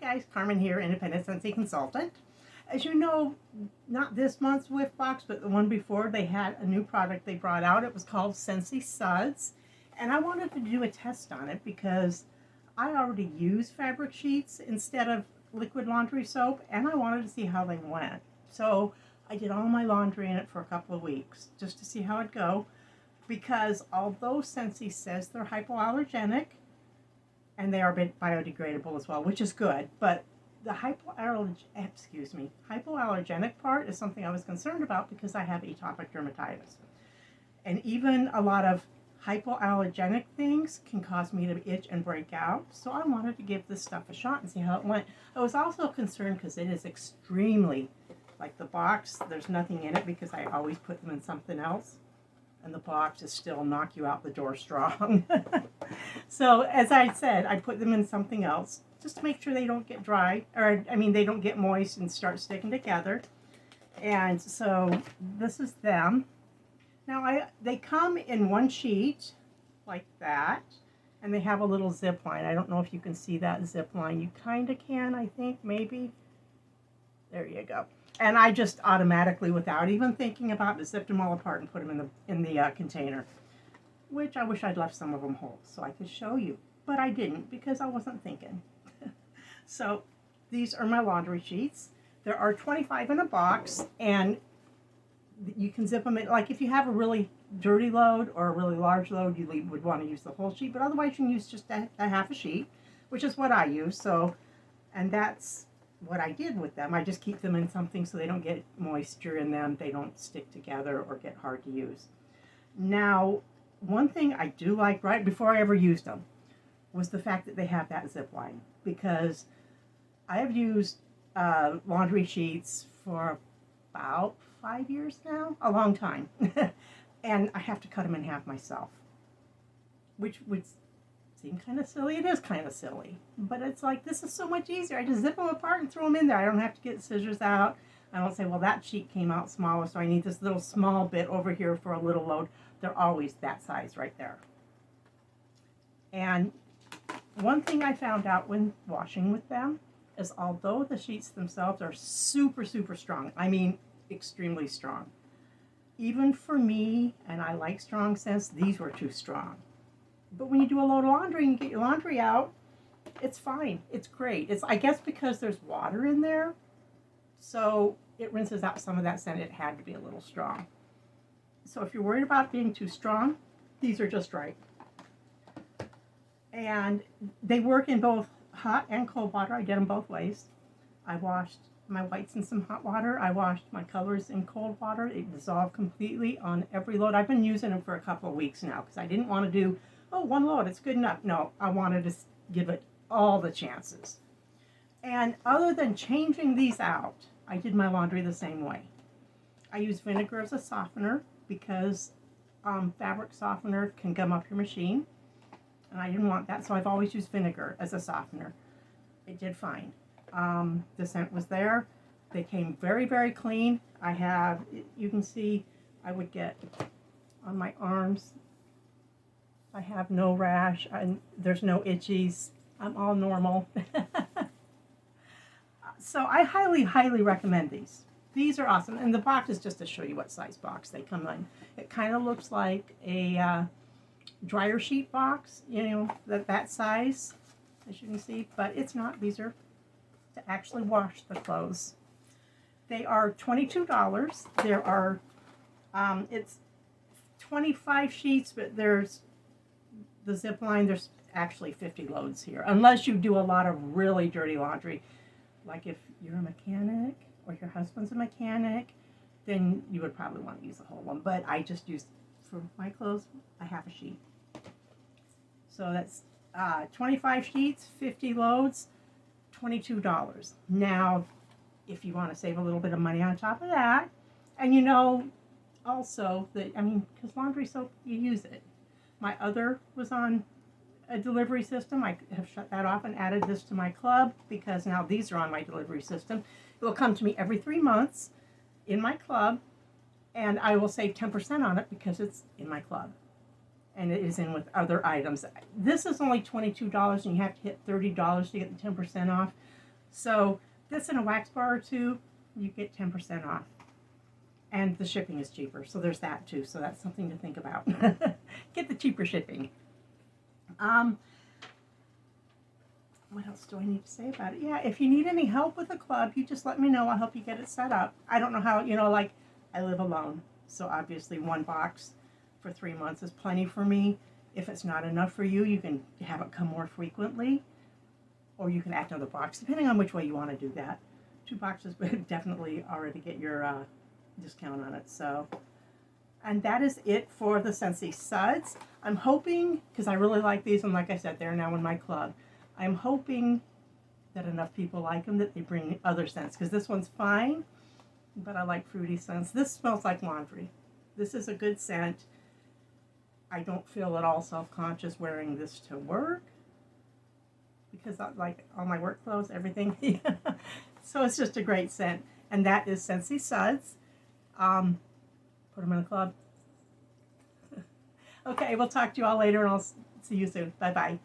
guys, Carmen here, independent Scentsy consultant. As you know, not this month's Whiff Box, but the one before, they had a new product they brought out. It was called Scentsy Suds, and I wanted to do a test on it because I already use fabric sheets instead of liquid laundry soap, and I wanted to see how they went. So I did all my laundry in it for a couple of weeks just to see how it'd go, because although Scentsy says they're hypoallergenic, and they are biodegradable as well, which is good. But the hypoallergenic part is something I was concerned about because I have atopic dermatitis. And even a lot of hypoallergenic things can cause me to itch and break out. So I wanted to give this stuff a shot and see how it went. I was also concerned because it is extremely, like the box, there's nothing in it because I always put them in something else. And the box is still knock you out the door strong. So as I said, I put them in something else just to make sure they don't get dry, or they don't get moist and start sticking together. And so this is them. Now they come in one sheet like that, and they have a little zip line. I don't know if you can see that zip line. You kind of can, I think, maybe. There you go. And I just automatically, without even thinking about it, zipped them all apart and put them in the container, which I wish I'd left some of them whole so I could show you, but I didn't because I wasn't thinking. So these are my laundry sheets. There are 25 in a box, and you can zip them in. Like if you have a really dirty load or a really large load, you would want to use the whole sheet, but otherwise you can use just a half a sheet, which is what I use. So, and that's what I did with them. I just keep them in something so they don't get moisture in them, they don't stick together or get hard to use. Now, one thing I do like right before I ever used them was the fact that they have that zip line, because I have used laundry sheets for about 5 years now, a long time, and I have to cut them in half myself, which would seem kind of silly. It is kind of silly, but it's like, this is so much easier. I just zip them apart and throw them in there. I don't have to get scissors out. I don't say, well, that sheet came out smaller, so I need this little small bit over here for a little load. They're always that size right there. And one thing I found out when washing with them is, although the sheets themselves are super, super strong, I mean extremely strong, even for me, and I like strong scents, these were too strong. But when you do a load of laundry and you get your laundry out, it's fine. It's great. It's, I guess, because there's water in there, so it rinses out some of that scent. It had to be a little strong. So if you're worried about being too strong, these are just right. And they work in both hot and cold water. I did them both ways. I washed my whites in some hot water. I washed my colors in cold water. It dissolved completely on every load. I've been using them for a couple of weeks now because I didn't want to do, oh, one load, it's good enough. No, I wanted to give it all the chances. And other than changing these out, I did my laundry the same way. I use vinegar as a softener because fabric softener can gum up your machine, and I didn't want that, so I've always used vinegar as a softener. It did fine. The scent was there. They came very, very clean. I have, you can see, I would get on my arms, I have no rash, and there's no itchies. I'm all normal. So I highly, highly recommend these. These are awesome. And the box is just to show you what size box they come in. It kind of looks like a dryer sheet box, you know, that size, as you can see, but it's not. These are to actually wash the clothes. They are $22. There are, it's 25 sheets, but there's the zip line, there's actually 50 loads here, unless you do a lot of really dirty laundry. Like if you're a mechanic or your husband's a mechanic, then you would probably want to use a whole one. But I just used, for my clothes, a half a sheet. So that's 25 sheets, 50 loads, $22. Now, if you want to save a little bit of money on top of that, and you know also that, I mean, because laundry soap, you use it. My other was on a delivery system. I have shut that off and added this to my club because now these are on my delivery system. It will come to me every 3 months in my club, and I will save 10% on it because it's in my club. And it is in with other items. This is only $22 and you have to hit $30 to get the 10% off. So this in a wax bar or two, you get 10% off. And the shipping is cheaper, so there's that too. So that's something to think about. Get the cheaper shipping. What else do I need to say about it? Yeah, if you need any help with the club, you just let me know. I'll help you get it set up. I don't know how, like I live alone. So obviously one box for 3 months is plenty for me. If it's not enough for you, you can have it come more frequently. Or you can add another box, depending on which way you want to do that. 2 boxes would definitely already get your discount on it. So, and that is it for the Scentsy Suds. I'm hoping, because I really like these, and like I said, they're now in my club. I'm hoping that enough people like them that they bring other scents, because this one's fine, but I like fruity scents. This smells like laundry. This is a good scent. I don't feel at all self-conscious wearing this to work, because I like all my work clothes, everything. So it's just a great scent. And that is Scentsy Suds. Put them in the club. Okay, we'll talk to you all later, and I'll see you soon. Bye-bye.